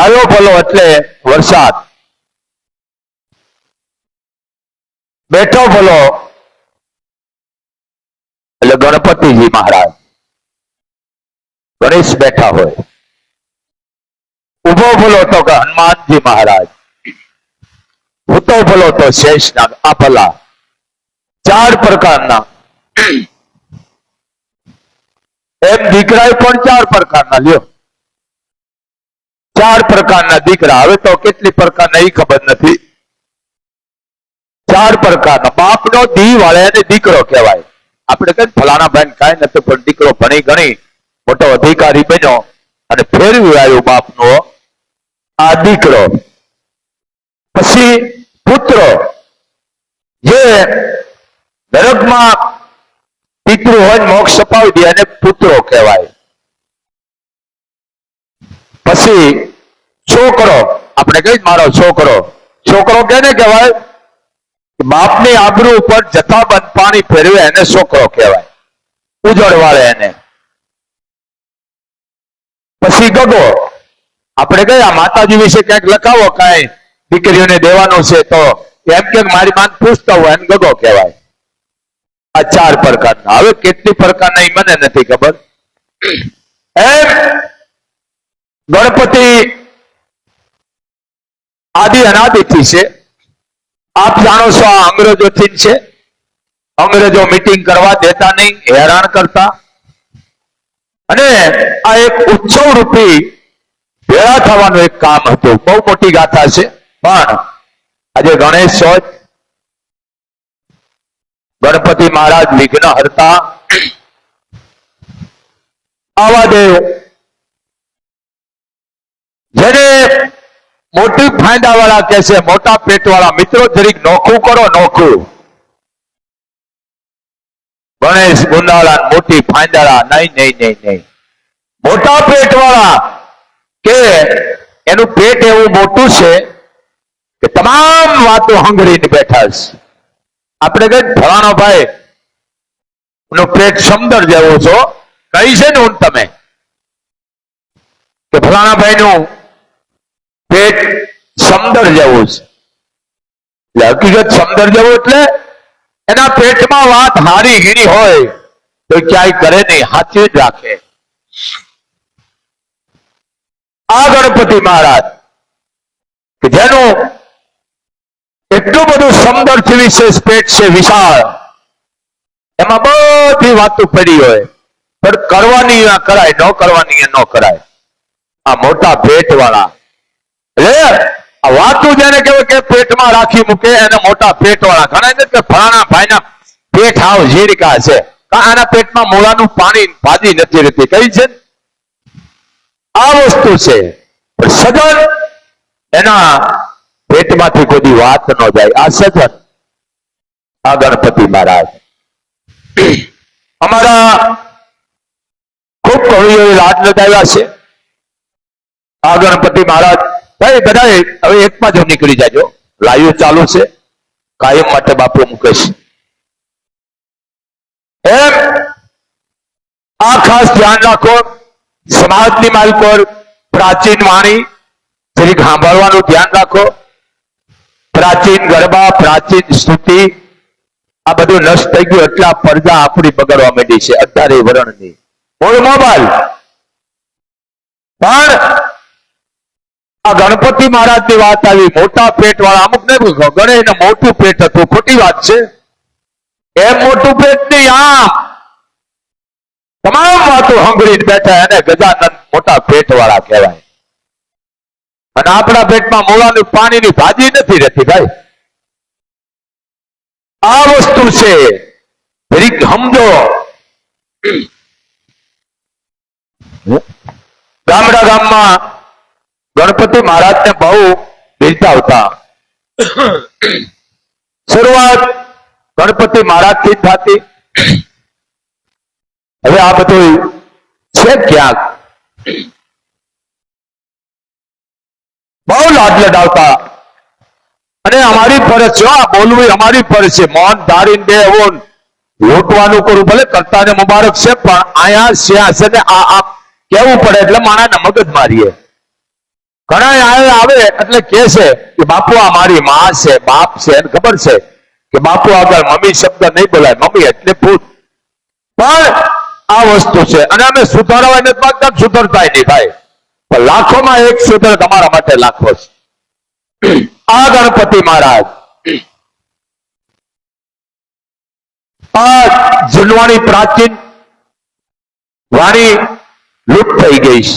આવ્યો ભલો એટલે વરસાદ, બેઠો ભલો એટલે ગણપતિજી મહારાજ, ગણેશ બેઠા હોય, ઉભો ભલો તો કે હનુમાનજી મહારાજ, ભૂતો ભલો તો શેષનાગ. આ ભલા ચાર પ્રકારના. એમ દીકરા પણ ચાર પ્રકારના લ્યો, ચાર પ્રકારના દીકરા. હવે તો કેટલી પ્રકારના એ ખબર નથી. ચાર પ્રકારના. બાપનો દી વાળે એને દીકરો કહેવાય. આપણે કઈ ફલાણા ભાઈ કઈ નથી, પણ દીકરો ભણી ગણી મોટો અધિકારી બન્યો અને ફેરવી આવ્યો બાપનો આ દીકરો. પછી પુત્રો, જે નરકમાં પિતૃ હોય મોક્ષ અપાવી દે અને પુત્રો કહેવાય. પછી છોકરો, આપણે કઈ મારો છોકરો, છોકરો કેને કહેવાય? બાપની આબરૂ ઉપર જથ્થાબંધ પાણી ફેરવે એને છોકરો કહેવાય, ઉજળ વાળે એને. પછી ગગો, આપણે કઈ માતાજી વિશે ક્યાંક લખાવો કઈ દીકરીઓને દેવાનું છે તો એમ કે મારી માન પૂછતા હોય એને ગગો કહેવાય. આ ચાર પ્રકારના. હવે કેટલી પ્રકારના એ મને નથી ખબર. એમ ગણપતિ આદિ અનાદિથી છે. આપ જાણો છો આ અંગ્રેજોથી છે. અંગ્રેજો મીટિંગ કરવા દેતા નહીં, હેરાન કરતા. અને આ એક ઉત્સવ રૂપી ભેળા થવાનું એક કામ હતું. બહુ મોટી ગાથા છે. પણ આજે ગણેશ ચોથ, ગણપતિ મહારાજ વિઘ્ન હરતા, આવા દેવ જેને મોટી ફાયદા વાળા કે છે, મોટા પેટ વાળા મિત્રો જરીક નોખું કરો, નોખું. ગણેશ ગુંદાળા મોટી ફાયદાળા નહીં નહીં નહીં નહીં. મોટા પેટ વાળા કે એનું પેટ એવું મોટું છે કે તમામ વાતો હંગરીને બેઠા છે. આપણે કઈ ફલાણો ભાઈ નું પેટ સમદર જેવું છો કઈ છે ને હું તમે કે ફલાણા ભાઈ નું પેટ સમદર જેવું છે. એટલે હકીકત સમદર જેવું એટલે એના પેટમાં વાત હારી હીરી હોય તો ક્યાંય કરે નહીં, હાથે જ રાખે. આ ગણપતિ મહારાજ કે જેનું એટલું બધું સમદર થી વિશેષ પેટ છે, વિશાળ, એમાં બધી વાતો પડી હોય પણ કરવાની કરાય, ન કરવાની ન કરાય. આ મોટા પેટ વાળા એટલે આ વાતું જેને કહેવાય કે પેટમાં રાખી મૂકે એને મોટા પેટ વાળા. ઘણા કે ફલાણા ભાઈના પેટ હાવ ઝીડકા છે, આના પેટમાં મૂળાનું પાણી ભાજી નથી રહેતી. કઈ છે આ વસ્તુ છે. પણ સજન એના પેટમાંથી કોઈ વાત ન જાય. આ સજન આ ગણપતિ મહારાજ. અમારા ખૂબ કવિઓએ લાડ લગાવ્યા છે. આ ગણપતિ મહારાજ ભાઈ બધા હવે એકમાં જ નીકળી જાજો. લાઈવ ચાલુ છે, કાયમ માટે બાપુ મુકેશ. એમ આ ખાસ ધ્યાન રાખો. સમાજની માલિકો પ્રાચીન વાણી જરીક સાંભળવાનું ધ્યાન રાખો. પ્રાચીન ગરબા, પ્રાચીન સ્તુતિ આ બધું નષ્ટ થઈ ગયું એટલે આ પડદા આપણી બગડવા માંડી છે. 18 વર્ણની મૂળ મોબાઈલ. પણ આ ગણપતિ મહારાજ ની વાત આવી, મોટા પેટ વાળા. અમુક ને ગણેશ મોટું પેટ હતું, ખોટી વાત છે. એમ મોટું પેટ નહીં, આમ તમામ વાતો હંગરીને બેઠા એને ગજાનંદ મોટા પેટ વાળા કહેવાય. અને આપણા પેટમાં મૂળાનું પાણીની ભાજી નથી રહેતી ભાઈ. આ વસ્તુ છે, જરીક સમજો. ગામડા ગામમાં ગણપતિ મહારાજને બહુ બિરદાવતા. શરૂઆત ગણપતિ મહારાજ થી થતી. હવે આ બધું છે ક્યાંક. બહુ લાડ લડાવતા. અને અમારી ફરજ છે, આ બોલવું અમારી ફરજ છે. મૌન ધારીને બે એવું લૂંટવાનું કરું, ભલે કરતાને મુબારક છે, પણ આયા છે ને આ કેવું પડે એટલે માણાને મગજ મારીએ. ઘણા આવે એટલે કે છે કે બાપુ આ મારી માં છે, બાપ છે, એને ખબર છે કે બાપુ આગળ મમ્મી શબ્દ નહીં બોલાય, મમ્મી એટલે ભૂત. પણ આ વસ્તુ છે અને અમે સુધારવા નથી માંગતા, સુધરતાય નહીં ભાઈ. પણ લાખોમાં એક સુધર તમારા માટે લાખો છે. આ ગણપતિ મહારાજ આ જૂનવાણી પ્રાચીન વાણી લુપ્ત થઈ ગઈ છે.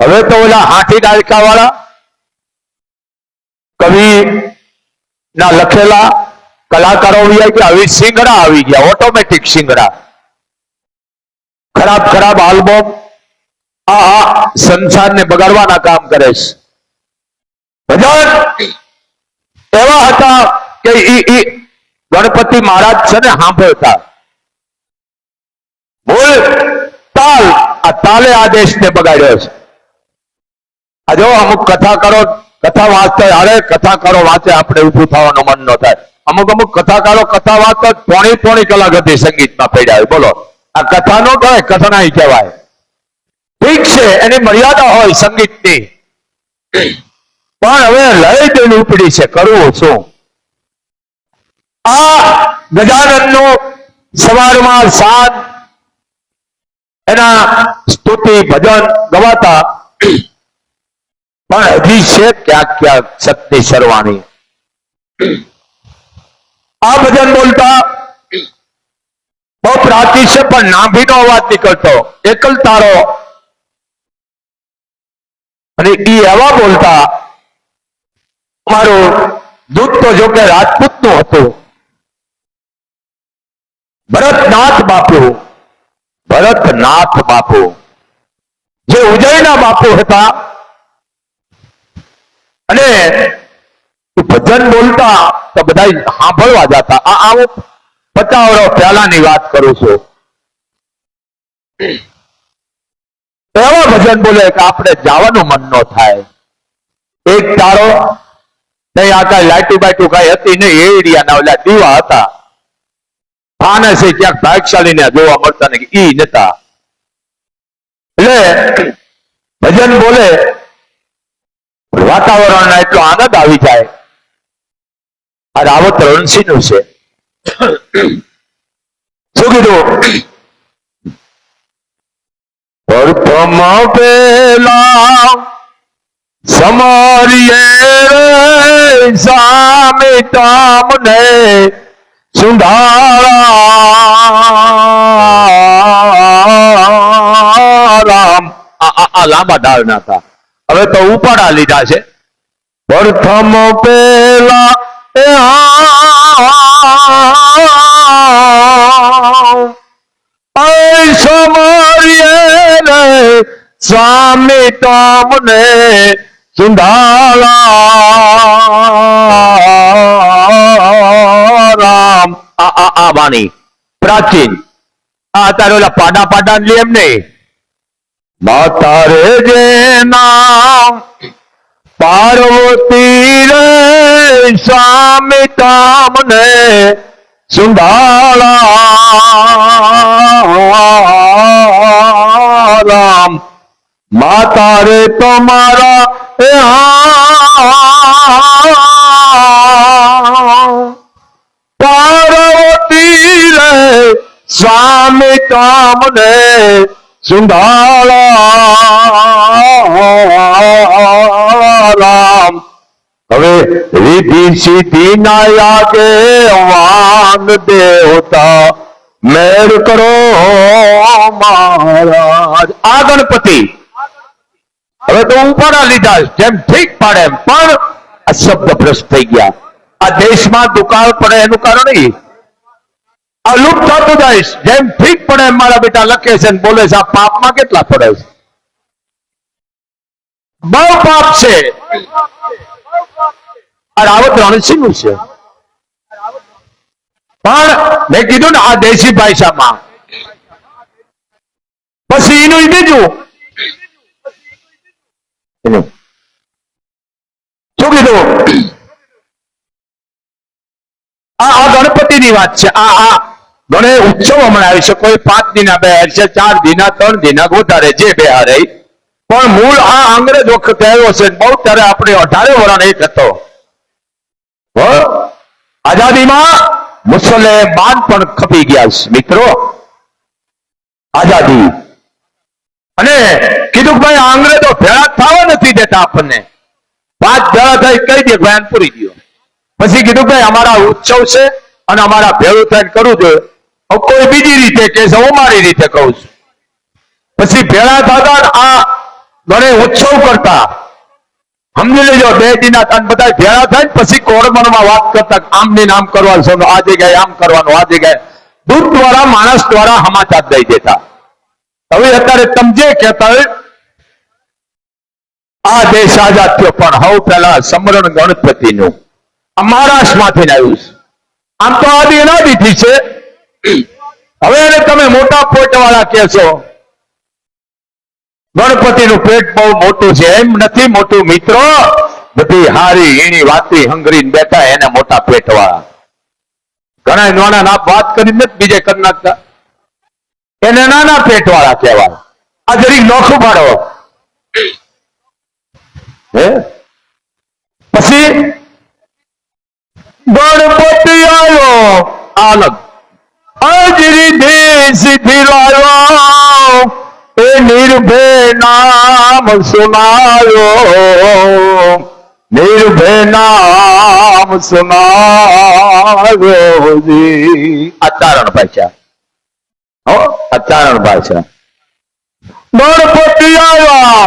હવે તો ઓલા 60 દાયકા વાળા કવિ ના લખેલા કલાકારો આવી ગયા, હવે સિંગડા આવી ગયા, ઓટોમેટિક સિંગડા. ખરાબ ખરાબ આલ્બમ આ સંસારને બગાડવાના કામ કરે છે. ભજન એવા હતા કે ગણપતિ મહારાજ છે ને સાંભળતા. ભૂલ તાલ, આ તાલે આ દેશને બગાડ્યો છે. આ જો અમુક કથાકારો કથા વાંચતા, અરે કથાકારો વાંચે આપણે ઉભું થવાનું મન ન થાય. અમુક કથાકારો કથા વાંચતા પોણી કલાક હતી સંગીતમાં પડ્યા. બોલો આ કથા નો કહેવાય, કથનાઈ કહેવાય. ઠીક છે, એની મર્યાદા હોય સંગીતની, પણ હવે લઈ દઈને ઉપડી છે, કરવું શું? આ ગજાનન નું સવારમાં સાત એના સ્તુતિ ભજન ગવાતા, પણ હજી છે ક્યાંક ક્યાંક સત્ય સરવાણી. આ ભજન બોલતા બહુ પ્રાચીન છે, પણ નાભીનો અવાજ નીકળતો, એકલ તારો. અને એ એવા બોલતા, મારું દૂધ તો જો કે રાજપૂત નું હતું, ભરતનાથ બાપુ, ભરતનાથ બાપુ જે ઉજયના બાપુ હતા. અને ભજન બોલતા તો બધા સાંભળવા જતા. આ હું 50 વર્ષ પહેલાની વાત કરું છું. એવા ભજન બોલે કે આપણે જવાનું મન ન થાય. એક તારો નહીં, આ કઈ લાઈટું બાઈટું કઈ હતી નહીં, એ એરિયાના ઓલા દીવા હતા. ફાનસ ક્યાંક ભાગશાળી ને જોવા મળતા ને ઈ નતા. એટલે ભજન બોલે, વાતાવરણ એટલો આનંદ આવી જાય. આ રાવત રણસિંહ નું છે. શું કીધું? પ્રથમ પેલા સમરીએ સામે તમને સુંધારામ. આ લાંબા ડાળ ના હતા, હવે તો ઉપાડા લીધા છે. પ્રથમ પેલા સ્વામી તમને સુંધારામ. આ વાણી પ્રાચીન. આ અત્યારે ઓલા પાડા પાડા લે એમ નહીં. માતા રે જે નામ પાર્વતી રે સ્વામી તમને સુંધારામ. માતા રે તમારા પાર્વતી રે સ્વામી તમને સુંધારામ. હવે રીધિ સિદ્ધિ ના યાગે વાન દેવતા મેર કરો મહારાજ. આ ગણપતિ હવે તો ઉપાડા લીધા જેમ ઠીક પાડે એમ, પણ આ શબ્દ ભ્રષ્ટ થઈ ગયા. આ દેશમાં દુકાળ પડે એનું કારણ નહીં, આ લુપ્ત થતું જાય. જેમ ઠીક પડે એમ મારા બેટા લખે છે બોલે છે. આ પાપમાં કેટલા પડે છે? બહુ પાપ છે. આ રાવત રણસિંહ નું છે. પણ મેં કીધું ને આ દેશી ભાષામાં. પછી એનું બીજું શું કીધું? આ ગણપતિની વાત છે. આ ગણે ઉત્સવ હમણાં આવી છે. કોઈ 5 દિના બેહાર છે, 4 દિના, 3 દિના ગોતારે જે બેહારે. પણ મૂળ આ અંગ્રેજ વખતે આવ્યો છે. બહુ ત્યારે આપણે 18 વર્ષ એક હતો. આઝાદીમાં મુસલમાન પણ ખપી ગયા છે મિત્રો. આઝાદી અને કીધું કે ભાઈ આ અંગ્રેજો ભેળા થવા નથી દેતા આપણને. 5 ભેળા થઈ કહી દે ભાઈ પૂરી દો. પછી કીધું ભાઈ અમારા ઉત્સવ છે અને અમારા ભેળું થઈને કરવું જોઈએ. કોઈ બીજી રીતે કે છે, હું મારી રીતે કહું છું. પછી ભેળા થતા આ ઘણે ઉત્સવ કરતા. સમજી લેજો 2 દિના ત્રણ બધા ભેળા થાય પછી કોરમનમાં વાત કરતા આમની નામ કરવાનું, આ જગ્યાએ આમ કરવાનું, આ જગ્યાએ દૂત દ્વારા માણસ દ્વારા સમાચાર દઈ દેતા. હવે અત્યારે તમે કહેતા હોય આ દેશ આઝાદ થયો પણ હવે પેલા સમરણ ગણપતિનું આ મહારાષ્ટ્રમાંથી આવ્યું છે. આમ તો આદિ અનાદિથી છે. હવે એને તમે મોટા પેટ વાળા કહે છો. ગણપતિનું પેટ બહુ મોટું છે એમ નથી મોટું મિત્રો. બધી હારી હીણી વાતી હંગરી બેઠા એને મોટા પેટ વાળા. ઘણા નાના ના વાત કરીને બીજે કરી નાખતા એને નાના પેટ વાળા કહેવાય. આ જરીક નોખું પાડો. પછી ગણપતિ આવ્યો અલગ અજરી દેશ ધીરાયો એ નિર્ભય નામ સુનાયો નિર્ભય નામ સુનાયો જી. આચારણ ભાષા આચારણ ભાષા. ગણપતિ આવ્યા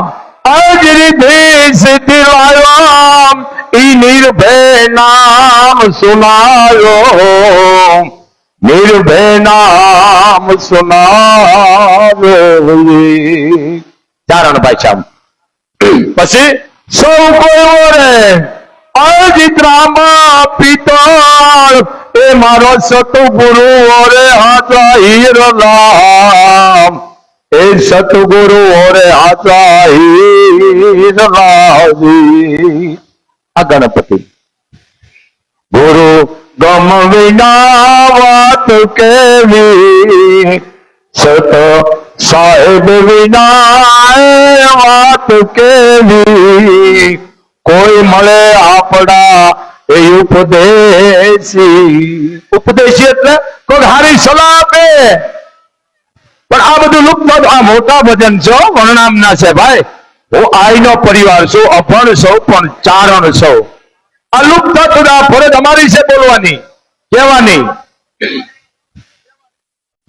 અજરી દેશ ધીરાયો ઈ નિર્ભય નામ સુનાયો નિર્ભય નામ સુનાયો. ચારણ ભાષા. પછી સૌ કોઈ ઓરે અજિત્રામાં પિતળ એ મારો સતગુરુ ઓરે હાચા હીરલામ એ સતગુરુ ઓરે હાચા હીરલાજી. આ ગણપતિ. ગુરુ ગમ વિના વાત કેવી સત સાહેબ વિના વાત કેવી કોઈ મળે આપડા એ ઉપદેશી. ઉપદેશી એટલે કોઈ હારી સલાહ આપે. પણ આ બધું લુપ્ત. આ મોટા ભજન છો વર્ણામના છે ભાઈ. હું આઈનો પરિવાર છું, અભણ છું પણ ચારણ છું. આ લુપ્ત થતું આ ફરજ અમારી છે બોલવાની કહેવાની.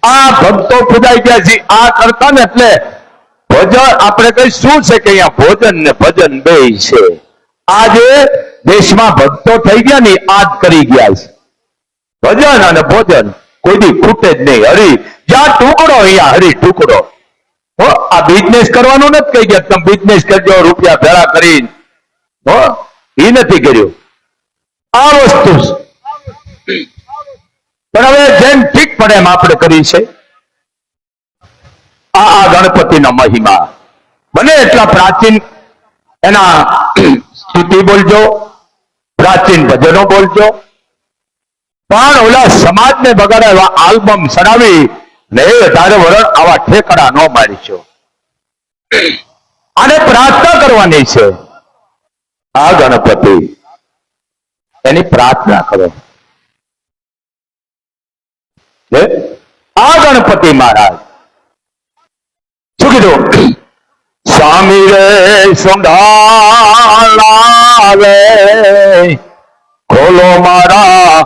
આ ભક્તો પૂજાઈ ગયા છે આ કરતા ને એટલે ભજન આપણે કઈ શું છે કે અહીંયા ભોજન ને ભજન બે છે. આજે દેશમાં ભક્તો થઈ ગયા ને આજ કરી ગયા છે. ભજન અને ભોજન કોઈ દી ખૂટે જ નહીં. હરી જ્યાં ટુકડો અહીંયા હરી ટુકડો. આ બિઝનેસ કરવાનું નથી કહી ગયા તમે બિઝનેસ કરજો રૂપિયા ભેળા કરીને. એ નથી કર્યું. આ વસ્તુ પણ હવે જેમ ઠીક પડે એમ આપણે કરી છે. આ ગણપતિનો મહિમા બને એટલા પ્રાચીન એના સ્તુતિ બોલજો, પ્રાચીન ભજનો બોલજો. પણ ઓલા સમાજને બગાડે એવા આલ્બમ ચડાવી ને 18 વર્ષ આવા ઠેકડા ન મારીશો. આને પ્રાર્થના કરવાની છે. આ ગણપતિ એની પ્રાર્થના કરો. આ ગણપતિ મહારાજ શું કીધું? સ્વામી રે સુંઢાલા રે ખોલો મારા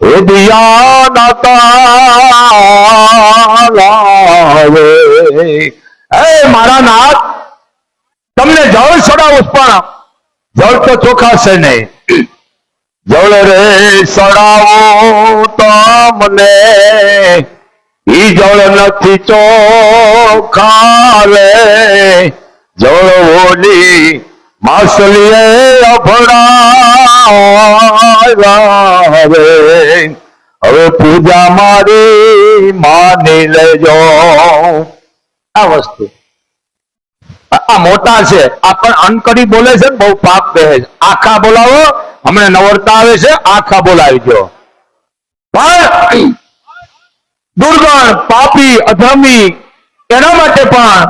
હૃદયાના તાળા રે. હે મારા નાથ તમને જળ ચડાવું પણ જળ તો ચોખ્ખા છે નહીં. જળ રે ચડાવો તમને ઈ જળ નથી ચોખ્ખા રે. જળ ઓલી માસલીએ અભડાવ્યા રે. હવે પૂજા મારી માની લેજો. આ વસ્તુ આ મોટા છે. આ પણ અનકડી બોલે છે બહુ પાપ કહે છે. આખા બોલાવો હમણાં નવરતા આવે છે આખા બોલાવી દો. પણ દુર્ગણ પાપી અધમી એના માટે પણ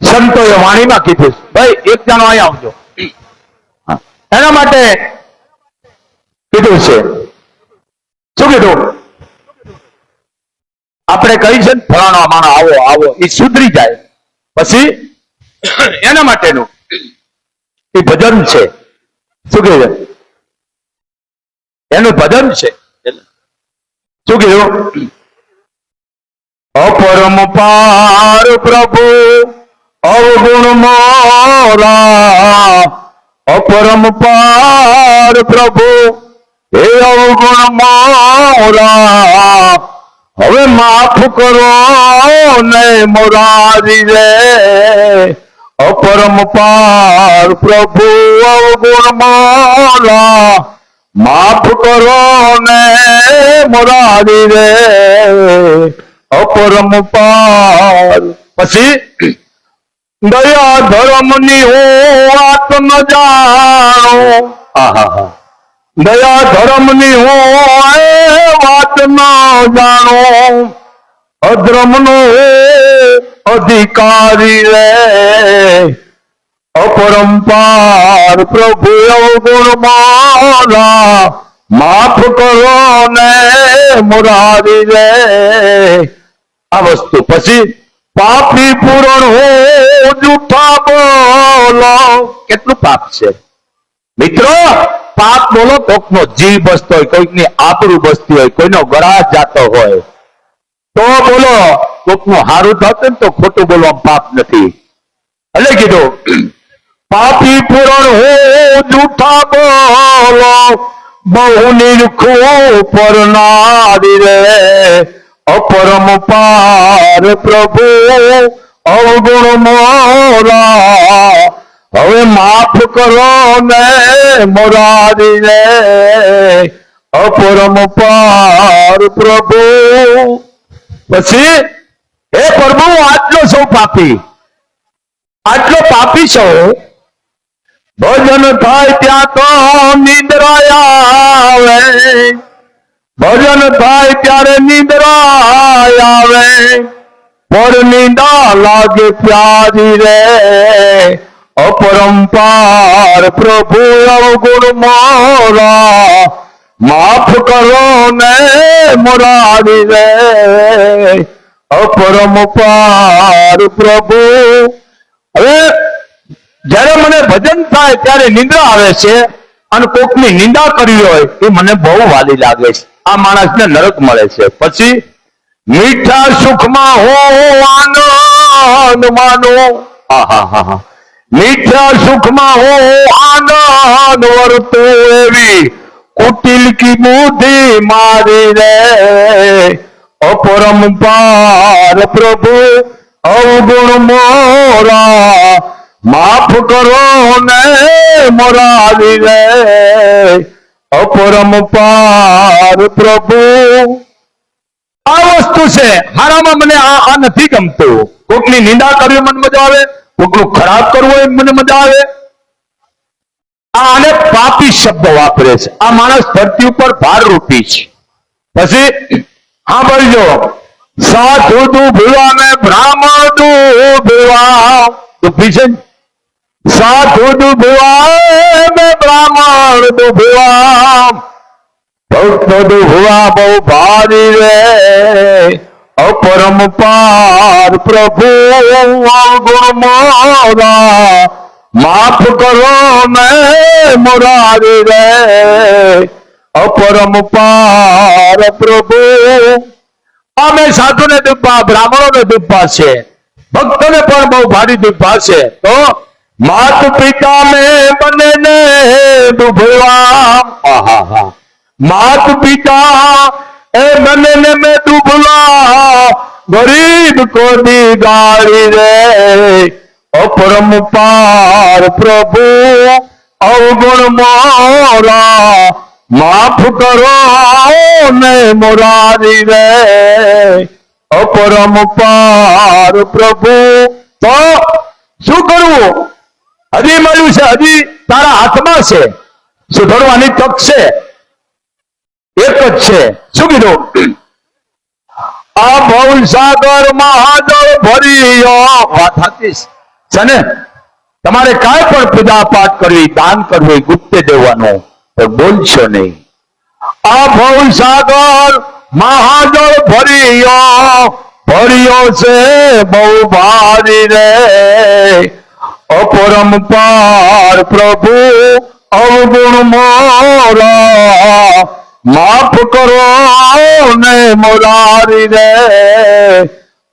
સંતોએ વાણીમાં કીધું ભાઈ એક જણો અહીંયા આવજો, એના માટે કીધું છે. શું કીધું? આપણે કહી છે ને ફલાણો માણો આવો આવો, એ સુધરી જાય પછી એના માટેનું એ ભજન છે. શું કહે છે? એનું ભજન છે. શું કીધું? અપરંપાર પ્રભુ અવગુણ મોરા, અપરંપાર પ્રભુ હે અવગુણ મોરા, હવે માફ કરો ને મોરારી રે. અપરંપાર પ્રભુ અવગુણ મોરા, માફ કરો ને મોરારી રે. અપરંપાર પછી દયા ધર્મની હું વાત ન જાણું. દયા ધર્મની હું વાત ન જાણું, અધર્મનો અધિકારી રે. અપરંપાર પ્રભુ અવગુણ મારા, માફ કરો ને મુરારી રે. આ વસ્તુ પછી પાપી પૂરણ હું જૂઠા બોલો. કેટલું પાપ છે મિત્રો? પાપ બોલો કોકનો જીવ બસતો હોય, કોઈકની આબરૂ બસતી હોય, કોઈનો ગળા જાતો હોય તો બોલો. કોકનું હારું થતું ને તો ખોટું બોલવા પાપ નથી. એટલે કીધું પાપી પૂરણ હું જૂઠા બોલો, બહુ નિરખું પરનારી રે. અપરંપાર પ્રભુ અવગુણ મોરા, હવે માફ કરો ને મોરારી રે. અપરંપાર પ્રભુ પછી હે પ્રભુ આટલો સૌ પાપી, આટલો પાપી છો, ભજન થાય ત્યાં તો નિંદ્રા આવે, ભજન થાય ત્યારે નિંદ્રા આવે, પર નિંદા લાગે પ્યારી રે. અપરંપાર પ્રભુ અવગુણ મોરા, માફ કરો ને મોરારી રે. અપરંપાર પ્રભુ. હવે જયારે મને ભજન થાય ત્યારે નિંદ્રા આવે છે, અને કોકની નિંદા કરવી હોય એ મને બહુ વાલી લાગે છે. આ માણસને નરક મળે છે. પછી મીઠા સુખમાં હું આનંદ માનું. મીઠા સુખમાં હું આનંદ વર્તું, એવી કુટિલ કી બુદ્ધિ મારી રે. અપરંપાર પ્રભુ અવગુણ મોરા, માફ કરો ને મોરારી રે. અપરંપાર પ્રભુ. આ વસ્તુ છે મારામાં. મને આ નથી ગમતું. કોકની નિંદા કરવી મને મજા આવે, કોકનું ખરાબ કરવું એ મને મજા આવે. આને પાપી શબ્દ વાપરે છે. આ માણસ ધરતી ઉપર ભારરૂપી છે. પછી હા બોલજો, સાધુ દુભવા ને બ્રાહ્મણ દુભવા. દુભી છે, સાધુ દુભવા ને બ્રાહ્મણ દુભવા, ભક્ત દુભવા બહુ ભારી રે. અપરંપાર પ્રભુ અવગુણ મોરા, માફ કરો ને મોરારી રે. અપરંપાર પ્રભુ. અમે સાધુ ને દુભા, બ્રાહ્મણો ને દુભા છે, ભક્તોને પણ બહુ ભારી દુભા છે. તો માત પિતા મેં બને ને દુભવા. માત પિતા એ બને ને મેં દુભવા, ગરીબ को दी गाड़ी रे. अपरंपार प्रभु अवगुण मोरा, माफ करो ने मुरारी रे. अपरंपार प्रभु. तो શું કરવું? હજી મળ્યું છે, હજી તારા હાથમાં છે. સુધરવાની તક છે, એક જ છે. શું કીધું? આ ભવસાગર મહાજળ ભર્યો. વાત હતી. છે ને? તમારે કાંઈ પણ પૂજા પાઠ કરવી, દાન કરવું, ગુપ્તે દેવાનું, તો બોલશો નહીં. આ ભવસાગર મહાજળ ભર્યો છે બહુ ભારી રે, અપરંપાર પ્રભુ અવગુણ મોરા, માફ કરો ને મોરારી રે,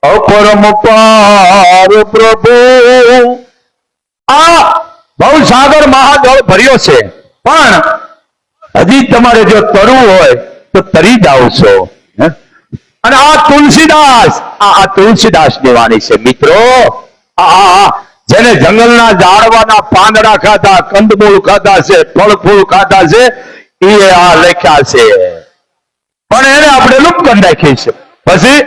અપરંપાર પ્રભુ. આ ભવસાગર મહાજળ ભર્યો છે, પણ હજી તમારે જો તરવું હોય તો તરી જાઓ છો. અને આ તુલસીદાસ, આ તુલસીદાસ ની વાણી છે મિત્રો. આ જેને જંગલના ઝાડવાના પાંદડા ખાધા, કંદમૂળ ખાધા છે, ફળ ફૂલ ખાધા છે, એ આ લખ્યા છે, પણ એને આપણે લુપ્ત કરી નાખી છે. પછી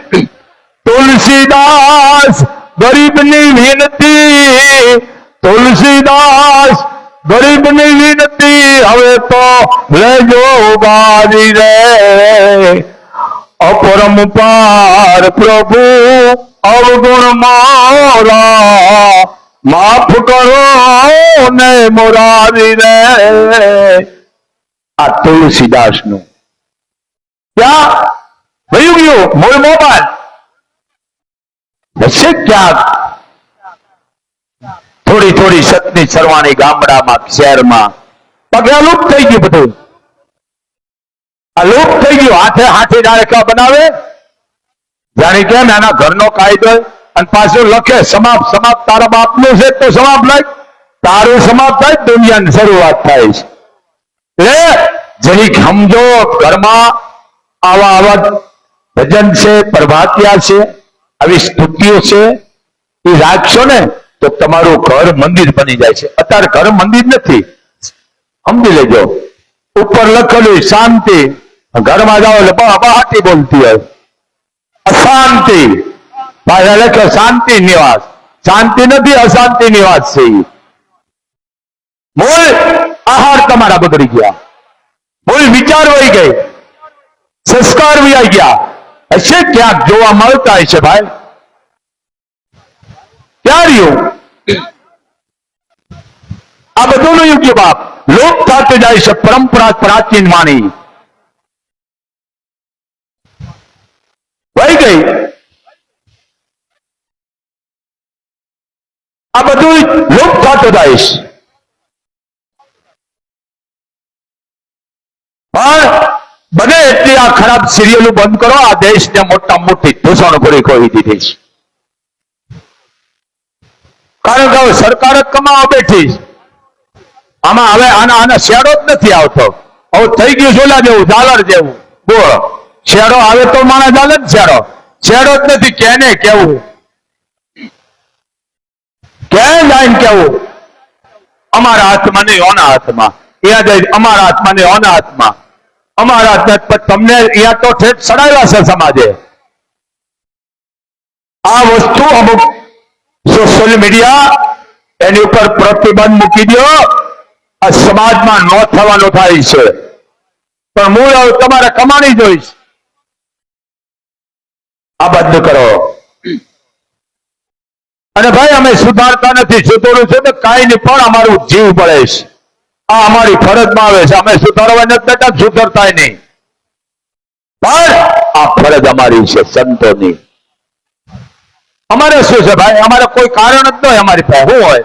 તુલસીદાસ ગરીબની વિનતી, તુલસીદાસ ગરીબની વિનતી, હવે તો લેજો ગારી રે, અપરંપાર પ્રભુ અવગુણ મોરા, માફ કરો ને મોરારી રે. આ તુલસીદાસ નું ક્યાં વયું ગયું? મૂળ મોબાઈલ હશે ક્યાંક થોડી થોડી સતની સરવાણી ગામડામાં, શહેરમાં, પગે લુપ્ત થઈ ગયું બધું. આ લુપ્ત થઈ ગયું. હાથે હાથી ડાળખા બનાવે, જાણે કેમ એના ઘરનો કાયદો, અને પાછું લખે સમાપ્ત. સમાપ્ત તારા બાપનું છે તો સમાપ્ત લાગ, તારું સમાપ્ત થાય, દુનિયાની શરૂઆત થાય છે. એટલે જરીક સમજો, ઘરમાં આવા આવા ભજન છે, પ્રભાતિયા છે, આવી સ્તુતિઓ છે, એ રાખશો ને તો તમારું ઘર મંદિર બની જાય છે. અત્યારે ઘર મંદિર નથી, સમજી લેજો. ઉપર લખેલું શાંતિ, ઘરમાં જાઓ એટલે બહાટી બોલતી હોય, અશાંતિ. ભાઈ લખે શાંતિ નિવાસ, શાંતિ નથી, અશાંતિ નિવાસ છે. મૂળ આહાર તમારા બગડી ગયા, મૂળ વિચાર વહી ગઈ, સંસ્કાર વહી ગયા. હશે ક્યાંક જોવા મળતા હશે ભાઈ, ક્યાં રહ્યું? આ બધું નું યોગ્ય બાપ લોપ થતું જાય છે. પરંપરા પ્રાચીન વાણી વહી ગઈ. આ બધું લોપ થતું જાય છે. પણ બને એટલી આ ખરાબ સિરિયલો બંધ કરો. આ દેશને મોટા મોટી ઘૂસણખોરી ખોઈ દીધી છે. કારણ કે હવે સરકાર જ કમાવા બેઠી છે. આમાં હવે આના શેડો જ નથી આવતો. હવે થઈ ગયું સોલા જેવું, ઝાલર જેવું. બોલો, શેડો આવે તો માણસ ચાલે ને. શેડો જ નથી. કેને કેવું, ક્યાં જાય કેવું? અમારા હાથમાં નહીં, ઓના હાથમાં. યાદ અમારા હાથમાં નહીં, ઓના હાથમાં. અમારા હાથમાં તમને અહીંયા તો ઠેઠ ચડાવ્યા છે સમાજે. આ વસ્તુ અમુક સોશિયલ મીડિયા એની ઉપર પ્રતિબંધ મૂકી દો. આ સમાજમાં ન થવાનું થાય છે, પણ મૂળ તમારે કમાણી જોઈશ. આ બંધ કરો. અને ભાઈ અમે સુધારતા નથી, સુધારું છે તો કાંઈ નહીં, પણ અમારું જીવ બળે છે. આ અમારી ફરજમાં આવે છે. અમે સુધારવા નથી બેઠા, સુધરતા નહીં, પણ આ ફરજ અમારી છે સંતોની. અમારે શું છે ભાઈ? અમારે કોઈ કારણ જ ન હોય. અમારી પાસે શું હોય?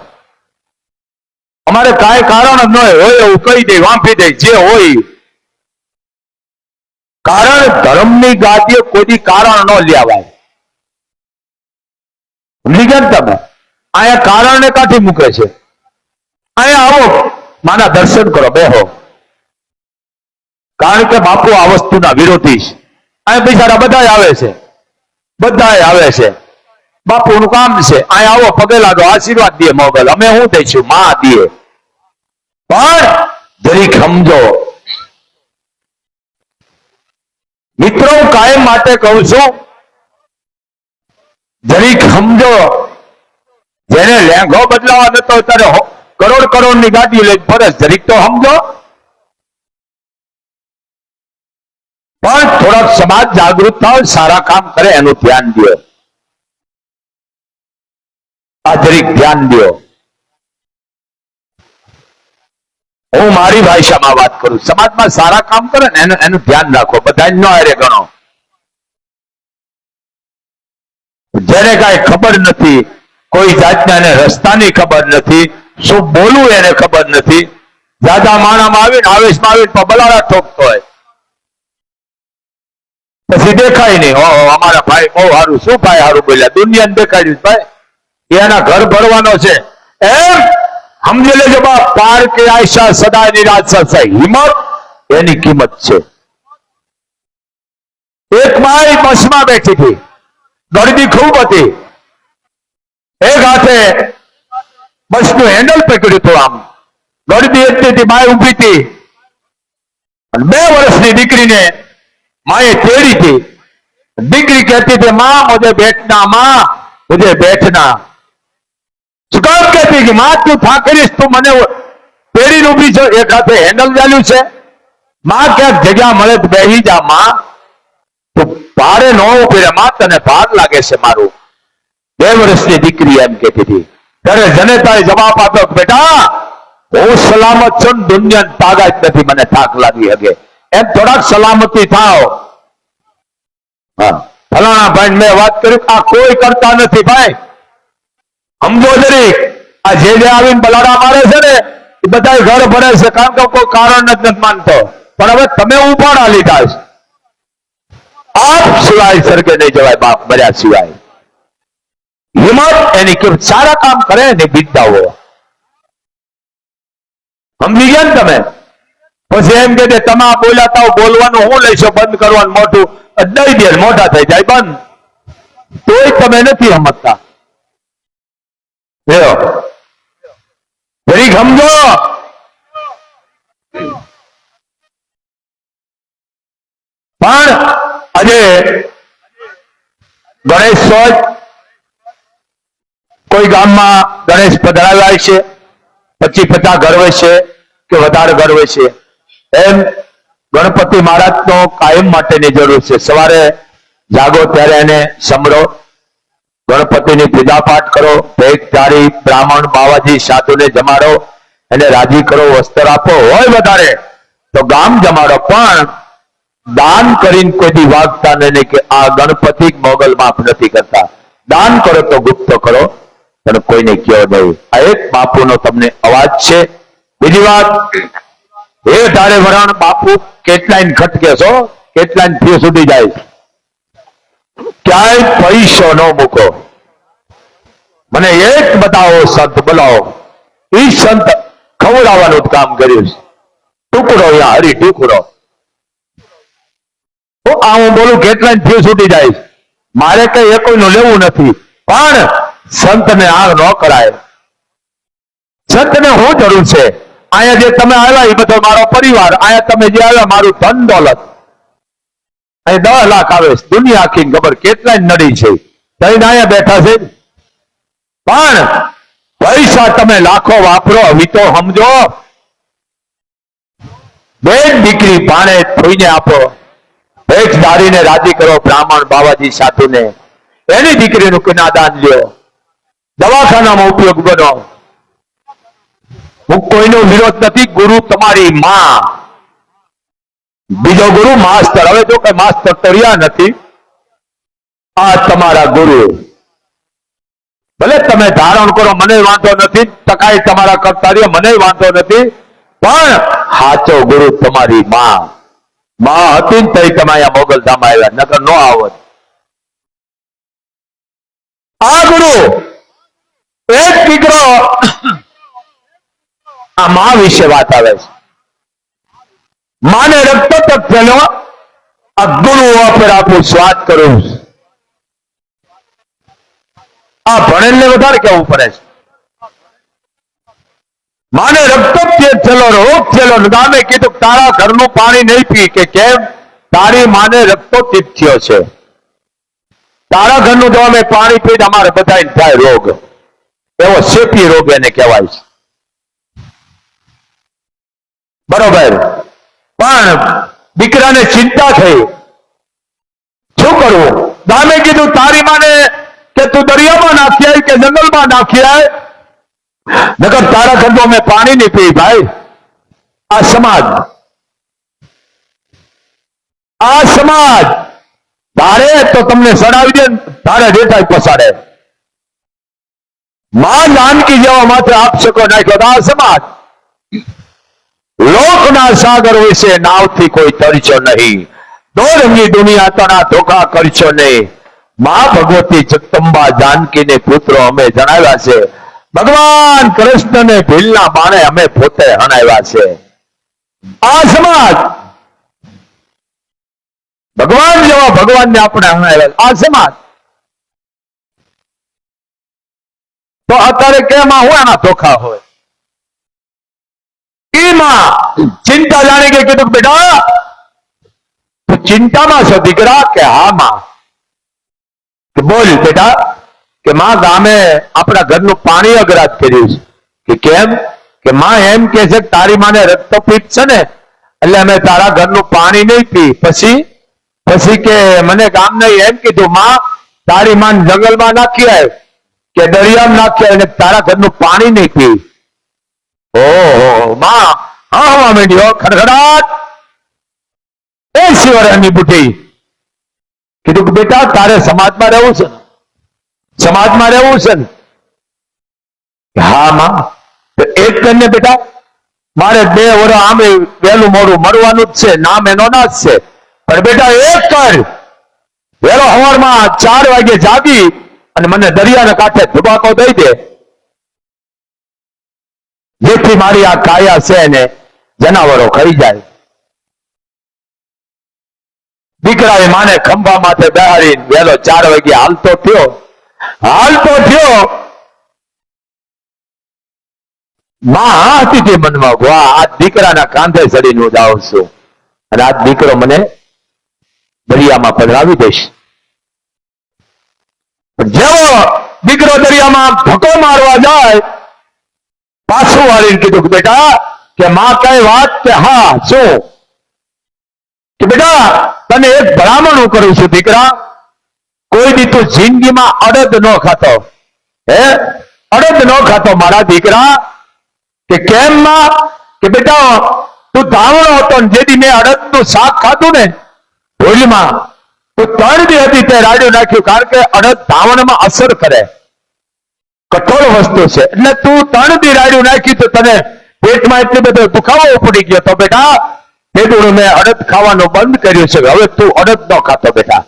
અમારે કાંઈ કારણ જ ન હોય એવું કહી દે, વાંફી દે, જે હોય. કારણ ધર્મની ગાદીએ કોઈ કારણ ન લેવાય. સમજી ગયા તમે? અહીંયા કારણને કાઢી મૂકે છે. અહીંયા આવો, માના દર્શન કરો, બેહો. કારણ કે બાપુ આ વસ્તુના વિરોધી છે. અહીંયા બિચારા બધા આવે છે, બધા આવે છે. બાપુનું કામ છે. અહીંયા આવો, પગે લાગો, આશીર્વાદ દે મોગલ. અમે શું દઈશું? માં દે. પણ જરીક સમજો મિત્રો, હું કાયમ માટે કહું છું, જરીક સમજો. જેને લેંઘો બદલાવા નતો ત્યારે કરોડ કરોડની ગાડી લઈને ફરે, જરીક તો સમજો. પણ થોડાક સમાજ જાગૃત થાય, સારા કામ કરે, એનું ધ્યાન દો. આ જરીક ધ્યાન દો. હું મારી ભાષામાં વાત કરું. સમાજમાં સારા કામ કરે ને એનું ધ્યાન રાખો. બધા ન હારે ગણો. જેને કાંઈ ખબર નથી, કોઈ જાતના એને રસ્તાની ખબર નથી, શું બોલવું એને ખબર નથી, દાદા માણામાં આવીને આવેશમાં આવીને બલાડા ઠોકતો હોય, પછી દેખાય નહીં. ઓહો અમારા ભાઈ બહુ સારું, શું ભાઈ સારું બોલ્યા, દુનિયાને દેખાડ્યું ભાઈ એના ઘર ભરવાનો છે એમ સમજી લેજો બાપ. પાર કે આયશા સદા નિરાશ થશે. હિંમત એની કિંમત છે. એક માઈ બસમાં બેઠી હતી, ગળદી ખૂબ હતી, એક હાથે બસનું હેન્ડલ પકડ્યું હતું, આમ ગળદી એટલી હતી, માય ઉભી હતી, 2 વર્ષની દીકરીને माए तेड़ी थी. दीकरी कहती थी माँ मुझे बैठना, माँ मुझे बैठना. काम कहती कि माँ तू था करीश, तू मने तेड़ी उभी छो, एक हाथे हेन्डल चालू है, माँ क्या जगह मळे तो बेही जा, माँ तू भारे न उभी रे, माँ तने भार लागे से मारू. 2 વર્ષની દીકરી એમ કહેતી હતી. ત્યારે જનેતાએ જવાબ આપ્યો, બેટા હું સલામત છું, દુનિયાની તાકાત નથી મને થાક લાગી શકે, એમ થોડાક સલામતી થાવ. ફલાણા ભાઈ મેં વાત કરી, આ કોઈ કરતા નથી ભાઈ, સમજો જરીક. આ જે આવીને બલાડા મારે છે ને એ બધા ઘર ભરે છે, કારણ કે કોઈ કારણ જ નથી માનતો. પણ હવે તમે ઉપાડા લીધા છે. આપ સિવાય સરકે નહીં જવાય બાપ, મર્યા સિવાય. હિંમત એની કે સારા કામ કરે ને બિરદાવો. સમજી ગયા ને તમે? પછી એમ કે તમે બોલ્યા તાવ બોલવાનું હું લઈશો, બંધ કરવાનું મોટું દઈ દે, મોટા થઈ જાય બંધ. તોય તમે નથી સમજતા. જરીક સમજો. પણ આજે ગણેશ ચોથ કોઈ ગામમાં ગણેશ પધરાવ્યા છે, 25-50 ઘર હોય છે કે વધારે ઘર હોય છે, એમ ગણપતિ મહારાજનો કાયમ માટેની જરૂર છે. સવારે જાગો ત્યારે એને સમરો, ગણપતિની પૂજા પાઠ કરો, ભેટ ચારી બ્રાહ્મણ બાવાજી સાધુને જમાડો, એને રાજી કરો, વસ્ત્ર આપો, હોય વધારે તો ગામ જમાડો. પણ દાન કરીને કોઈ વાગતા નહીં કે આ ગણપતિ મોગલ માફ નથી કરતા. દાન કરો તો ગુપ્ત કરો, પણ કોઈને કયો નહીં. આ એક બાપુનો તમને અવાજ છે. બીજી વાત, એ તારે વરણ બાપુ કેટલાય ખટકે છો, કેટલાય ફી સુધી જાય, ક્યાંય પૈસો ન મૂકો. મને એક બતાવો સંત, બોલાવો. એ સંત ખવડાવવાનું કામ કર્યું છે. ટુકડો યા હરી ટુકડો. હું બોલું કેટલાય ફી સુધી જાય, મારે કઈ એકોઈનું લેવું નથી, પણ સંતને આ ન કરાય. સંતને શું જરૂર છે? અહીંયા જે તમે આવ્યા એ બધો મારો પરિવાર, અહીંયા તમે જે આવ્યા મારું ધન દોલત. અહીં 10 લાખ આવે, દુનિયા આખી ખબર કેટલાય નડી છે, તઈને અહીંયા બેઠા છે. પણ પૈસા તમે લાખો વાપરો, હવે તો સમજો. બેન દીકરી ભાણે થોઈને આપો, ભેટ દારીને રાજી કરો, બ્રાહ્મણ બાવાજી સાધુને, એની દીકરીનું કન્યાદાન લ્યો, દવાખાનામાં ઉપયોગ બનો. હું કોઈનો વિરોધ નથી. ગુરુ તમારી માં, બીજો ગુરુ માસ્તર. હવે જો કે માસ્તર તો રહ્યા નથી, આ તમારા ગુરુ. ભલે તમે ધારણ કરો, મને વાંધો નથી, ટકાઈ તમારા કરતા રહ્યા, મને વાંધો નથી, પણ સાચો ગુરુ તમારી માં. માં હતી ને તઈ તમે અહીંયા મોગલધામ આવ્યા, નકર ન આવત. આ ગુરુ એક દીકરો, આ માં વિશે વાત આવે છે. માને રક્ત તક થયેલો, આ ગુરુ પર આપું સ્વાદ કરું. આ ભણેલને વધારે કેવું પડે છે. માને રક્ત થયેલો, રોગ થયેલો, ગામે કીધું તારા ઘરનું પાણી નહીં પી. કે કેમ? તારી માને રક્તોત્પીત થયો છે, તારા ઘરનું જો અમે પાણી પી અમારે બધા થાય રોગ. એવો ચેપી રોગ એને કહેવાય છે. બરોબર. પણ દીકરાને ચિંતા થઈ, શું કરવું? ગામે કીધું તારી માને કે તું દરિયામાં નાખી આય કે જંગલમાં નાખી આય, નકર તારા ઘરનો મેં પાણી નહીં પી ભાઈ. આ સમાજ તારે તો તમને સડાવી દે, તારે રેતાય પસાડે. માં જાનકી જેવા માત્ર આપ શકો નાખ્યો તો આ સમાજ. લોકના સાગર વિશે નાવથી કોઈ તરશો નહીં, દોરંગી દુનિયા તણા ધોખા કરશો નહીં. માં ભગવતી જગદંબા જાનકીને પુત્રો અમે જણાવ્યા છે, ભગવાન કૃષ્ણને ભીલના બાણે અમે પોતે હણાવ્યા છે. આ સમાજ ભગવાન જેવા ભગવાનને આપણે હણાવ્યા, આ સમાજ. તો અત્યારે કેમ હોય એના ધોખા હોય? એમાં ચિંતા જાણી કે કીધું બેટા તો ચિંતામાં છો દીકરા? કે હા માં. કે બોલ બેટા. કે માં ગામે આપણા ઘરનું પાણી અગરાજ કર્યું છે. કે કેમ? કે માં એમ કે છે તારી માને રક્તપીઠ છે ને એટલે અમે તારા ઘરનું પાણી નહીં પી. પછી કે મને ગામને એમ કીધું માં તારી માન જંગલમાં નાખી આય કે દરિયામાં નાખી આય અને તારા ઘરનું પાણી નહીં પી. ઓહો માં હા માંડ્યો ખડખડાટ. 80 વર્ષની બુઢી. કીધું કે બેટા તારે સમાજમાં રહેવું છે, સમાજમાં રહેવું છે ને? હા માં. એક કરીને બેટા મારે 2 વર્ષ આમે વહેલું મોડું મરવાનું જ છે, નામ એનો ના જ છે. પણ બેટા એક કર, વહેલો સવારમાં 4 વાગે જાગી અને મને દરિયાના કાંઠે ધુબાકો દઈ દે, જેથી મારી આ કાયા છે ને જનાવરો ખાઈ જાય. દીકરાએ માને ખંભા માથે બેહાડી વહેલો 4 વાગે હાલતો થયો. માં હતી તે મનમાં, વાહ આ દીકરાના કાંધે ચડીને હું જાઉં છું અને આ દીકરો મને દરિયામાં પધરાવી દેશ. જેવો દીકરો દરિયામાં ધક્કો મારવા જાય, પાછું વાળીને કીધું કે બેટા કે માં કઈ વાત? કે હા શું? કે બેટા તને એક ભલામણ હું કરું છું દીકરા, કોઈ દી તું જિંદગીમાં અડદ ન ખાતો, અડદ ન ખાતો મારા દીકરા. કે કેમ માં? કે બેટા તું ધાવણો હતો ને જેથી મેં અડદનું શાક ખાધું ને હોળીમાં, તું 3 દી હતી તે રાડ્યું નાખ્યું, કારણ કે અડદ ધાવણમાં અસર કરે, કઠોળ વસ્તુ છે. એટલે તું 3 દી રાડ્યું નાખ્યું તો તને પેટમાં એટલી બધો દુખાવો પડી ગયો. તો બેટા પેટું મેં અડદ ખાવાનું બંધ કર્યું છે, હવે તું અડદ ન ખાતો બેટા.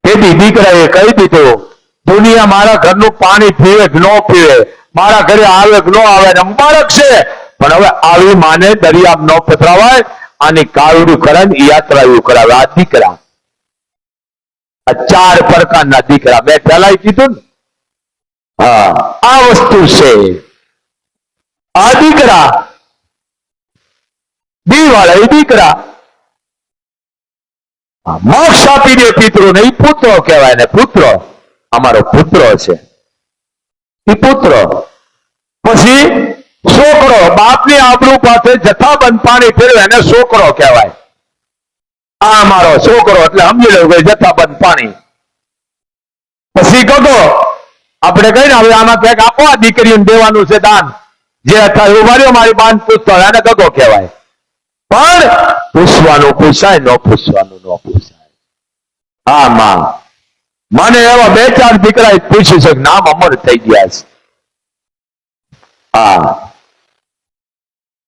તેથી દીકરાએ કહી દીધું દુનિયા મારા ઘરનું પાણી પીવે કે ન પીવે, મારા ઘરે આવે કે ન આવે, અંબારક છે, પણ હવે આવી માને દરિયામાં ન પધરાવાય. આની કાવડું કરે ને યાત્રા કરાવે. આ દીકરા, આ 4 પ્રકારના દીકરા મેં પહેલા કીધું ને. હા આ વસ્તુ છે. આ દીકરા દીવાળા દીકરા મોક્ષ આપી દે પિતૃ ને, એ પુત્રો કહેવાય ને. પુત્ર અમારો પુત્ર છે, એ પુત્ર. પછી છોકરો, બાપની આબરૂ પાસે જથ્થાબંધ પાણી ફેરવે એને છોકરો કહેવાય. આ અમારો છોકરો એટલે સમજી લો કે જથ્થાબંધ પાણી. પછી ગગો, આપણે કહીને હવે આમાં ક્યાંક આપો, આ દીકરીઓને દેવાનું છે દાન, જે અત્યારે ઉભા રહ્યો મારી બાન પૂછતો એને ગગો કહેવાય. પણ પૂછવાનું પૂછાય, ન પૂછવાનું ન પૂછાય. હા માં, મને એવા 2-4 દીકરા પૂછ્યું છે, નામ અમર થઈ ગયા છે. હા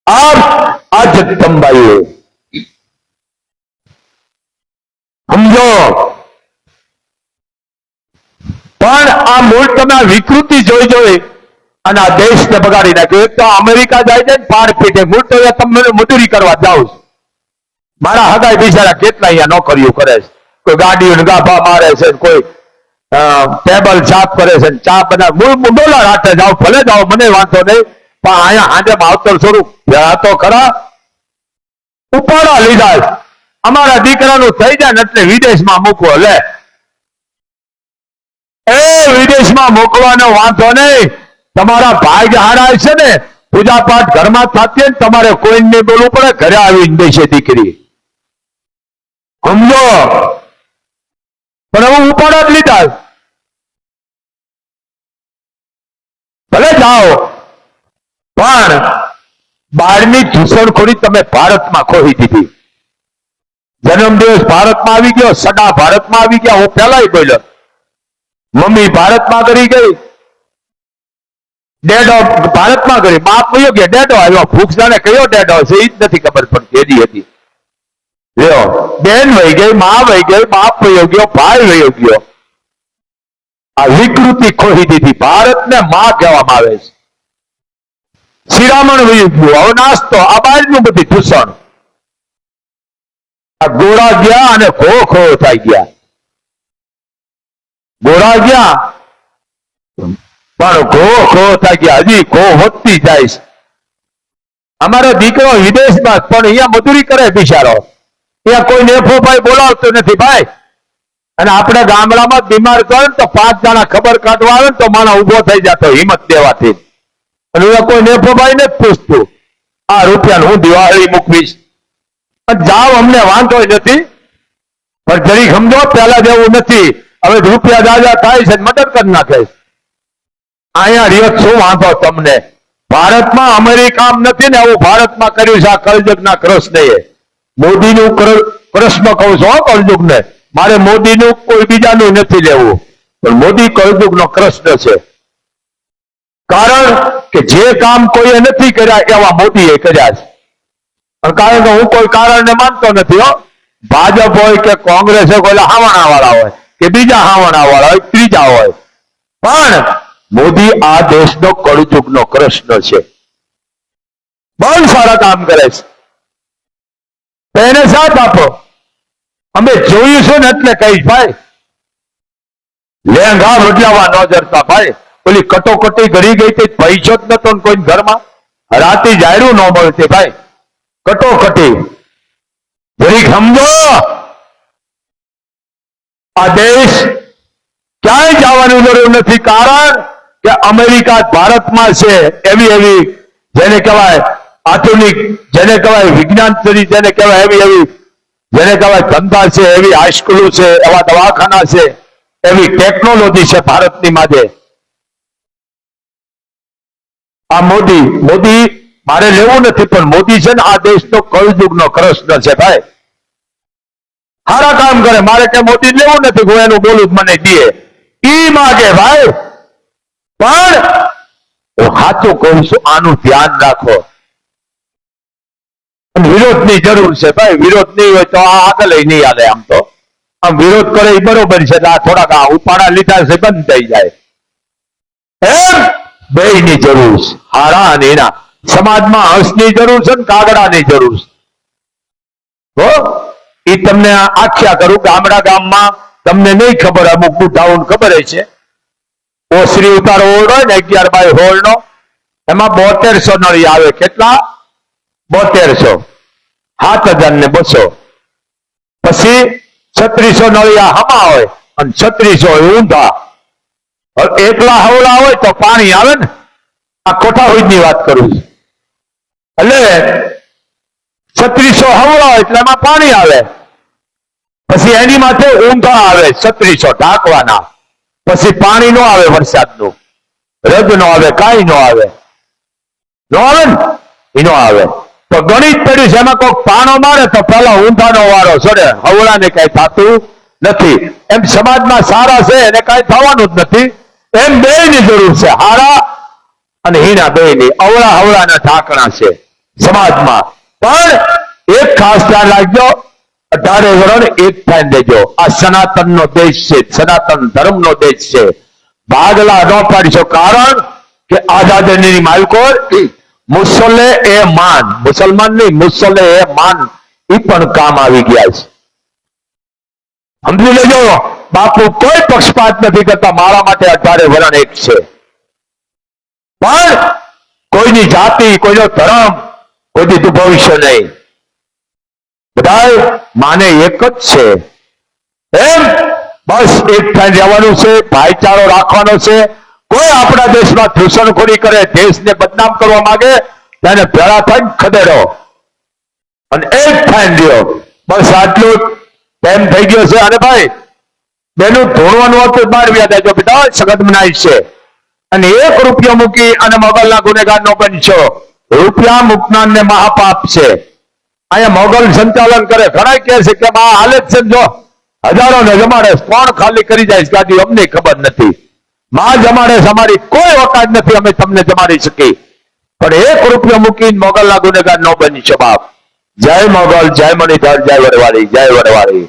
આ જગદંબાઈએ સમજો. પણ આ મૂળ તમે વિકૃતિ જોઈ અને આ દેશને બગાડી નાખ્યો. એક તો અમેરિકા જાય છે ને પાર પીટે, મૂળ તો તમે મજૂરી કરવા જાવ. મારા હગાઈ બિચારા કેટલા અહીંયા નોકરીઓ કરે છે, કોઈ ગાડીઓ ગાભા મારે છે, કોઈ ટેબલ સાફ કરે છે, ચા બના ડોલર હાથે જાઓ, ભલે જાઓ મને વાંધો નહીં, પણ અહીંયા આજે માવતર સ્વરૂપ તો ખરા. ઉપાડા લીધા અમારા દીકરાનું થઈ જાય ને એટલે વિદેશમાં મૂકવો. લે એ વિદેશમાં મોકલવાનો વાંધો નહીં, તમારા ભાઈ હારા છે ને, પૂજા પાઠ ઘરમાં થતી ને તમારે કોઈને નહીં બોલવું પડે, ઘરે આવીને દેશે દીકરી. સમજો. પણ હવે ઉપાડા જ લીધા. ભલે જાઓ, પણ બહારની ઘૂસણખોરી તમે ભારતમાં ખોઈ દીધી. જન્મદિવસ ભારતમાં આવી ગયો, સગા ભારતમાં આવી ગયા. હું પેલાય બોલ્યો, મમ્મી ભારતમાં કરી ગઈ, ડેડો ભારતમાં કરી, બાપ કયો કે ડેડો આવ્યો. ભૂખ જાણે કયો ડેડો છે એ જ નથી ખબર પડતી. એની હતી લ્યો, બેન વહી ગઈ, મા વહી ગઈ, બાપ વયો ગયો, ભાઈ વયો ગયો. આ વિકૃતિ ખોઈ દીધી. ભારતને માં કહેવામાં આવે છે. શિરામણ વહી ગયું, હવે નાસ્તો, આ બહારનું બધી દૂષણ. આ ગોળા ગયા અને ખો ખો થઈ ગયા. ગોળા ગયા પણ ખો ખો થઈ ગયા. હજી ખો વધતી જાય છે. અમારો દીકરો વિદેશમાં પણ અહીંયા મજૂરી કરે બિચારો. અહીંયા કોઈ નેફો ભાઈ બોલાવતો નથી ભાઈ. અને આપણે ગામડામાં બીમાર કરે તો 5 જણા ખબર કાઢવા આવે ને તો માણસ ઉભો થઈ જતો હિંમત દેવાથી. અને અહીંયા કોઈ નેફો ભાઈ નથી પૂછતું આ રૂપિયા હું દિવાળી મૂકવીશ. જાવ, અમને વાંધો નથી, પણ જરી સમજો પેલા જેવું નથી. હવે રૂપિયા દાદા થાય છે, મદદ કરી નાખે. અહીંયા રિયત શું વાંધો તમને? ભારતમાં અમેરિકામાં નથી ને એવું ભારતમાં કર્યું છે આ કળયુગના કૃષ્ણએ. મોદીનું કૃષ્ણ કહું છું કળયુગને. મારે મોદીનું કોઈ બીજાનું નથી લેવું, પણ મોદી કળયુગનો કૃષ્ણ છે. કારણ કે જે કામ કોઈએ નથી કર્યા એવા મોદીએ કર્યા છે. કારણ કે હું કોઈ કારણને માનતો નથી હો. ભાજપ હોય કે કોંગ્રેસ હોય, કોઈ હાવણા વાળા હોય કે બીજા હાવણા વાળા હોય, ત્રીજા હોય, પણ મોદી આ દેશનો કળયુગનો કૃષ્ણ છે. બહુ સારા કામ કરે છે. એને સાથ આપો. અમે જોયું છે ને એટલે કહીશ ભાઈ, લેંઘા બદલાવા ન જરતા ભાઈ. ઓલી કટોકટી ઘડી ગઈ તે પૈસો જ નતો કોઈ ઘરમાં. રાતે જાયરું ન મળતી ભાઈ. કટોકટી જરીક સમજો. આ દેશ ક્યાંય જવાની જરૂર નથી. કારણ કે અમેરિકા ભારતમાં છે. એવી જેને કહેવાય આધુનિક, જેને કહેવાય વિજ્ઞાન, જેને કહેવાય એવી જેને કહેવાય ધંધા છે, એવી હાઈસ્કૂલો છે, એવા દવાખાના છે, એવી ટેકનોલોજી છે ભારતની માঝে. આ મોદી મારે લેવું નથી, પણ મોદી છે ને આ દેશનો કળયુગનો કૃષ્ણ છે ભાઈ. સારા કામ કરે. મારે કે મોદી લેવું નથી, હું એનું બોલું મને દે ઈ માગે ભાઈ. પણ હું સાચું કહું છું, આનું ધ્યાન રાખો. વિરોધની જરૂર છે ભાઈ. વિરોધ નહીં હોય તો આ આગળ નહીં હાલે. આમ તો આમ વિરોધ કરે એ બરોબર છે. આ થોડાક ઉપાડા લીધા છે બંધ થઈ જાય. એમ બેયની જરૂર છે. હારા અને એના સમાજમાં હંસની જરૂર છે ને કાગડાની જરૂર છે. એ તમને આખ્યા કરું. ગામમાં તમને નહીં ખબર, અમુક બુઢાઓને ખબર છે. ઓસરી ઉતારો ઓરડો હોય ને 11x16 નો, એમાં 7200 નળી આવે. કેટલા? 7200. 7200. પછી 3600 નળિયા હમા હોય અને 3600 ઊંધા. એકલા હવળા હોય તો પાણી આવે ને. આ કોઠાની વાત કરું છું. એટલે 3600 હવળા હોય એટલે એમાં પાણી આવે. પછી એની માથે ઊંધા આવે 3600 ઢાંકવાના. પછી પાણી નો આવે, વરસાદનું રદ નો આવે, કાંઈ નો આવે. નો આવે ને એ નો આવે. તો ગણિત પડ્યું છે. એમાં કોઈક પાણો મારે તો પેલા ઊંધાનો વારો ચડે. હવળાને કઈ થતું નથી. એમ સમાજમાં સારા છે એને કઈ થવાનું જ નથી. એમ બેયની જરૂર છે. હારા અને હીના બેયની. અવળા હવળાના ઢાંકણા છે સમાજમાં. પણ એક ખાસ ધ્યાન રાખજો, 18 વરણ એક થઈને દેજો. આ સનાતનનો દેશ છે, સનાતન ધર્મનો દેશ છે. ભાગલા ન પાડીશો. કારણ કે આઝાદીની માલિકો મુસલે એ માન, મુસલમાન નહીં, મુસલે એ માન, એ પણ કામ આવી ગયા છે. સમજી લેજો. બાપુ કોઈ પક્ષપાત નથી કરતા. મારા માટે 18 વરણ એક છે. પણ કોઈની જાતિ, કોઈનો ધર્મ, કોઈની ભવિષ્ય નહીં. બધા માને એક જ છે. એમ બસ એક થાય રહેવાનું છે. ભાઈચારો રાખવાનો છે. કોઈ આપણા દેશમાં ઘૂસણખોરી કરે, દેશને બદનામ કરવા માંગે, તેને ભેળા થઈને ખદેડો અને એક થાય રહ્યો. બસ આટલું ટાઈમ થઈ ગયો છે. અને ભાઈ બેનું ધોળવાનું હતું બહાર વ્યા દેજો બેટા. સગત મનાય છે. અને 1 રૂપિયો મૂકી અને મોગલના ગુનેગાર નો બનશો. રૂપિયા મૂકનારને મહાપાપ છે. અહીંયા મોગલ સંચાલન કરે. ઘણા કહે છે કે આ હાલે જ છે, જો હજારો ને જમાડે, કોણ ખાલી કરી જાય ગાડી અમને ખબર નથી. માં જમાડે અમારી કોઈ ઓકાત નથી, અમે તમને જમાડી શકી, પણ 1 રૂપિયો મૂકીને મોગલના ગુનેગાર નો બની છો બાપ. જય મોગલ, જય મણિધર, જય વડવાળી, જય વડવાળી.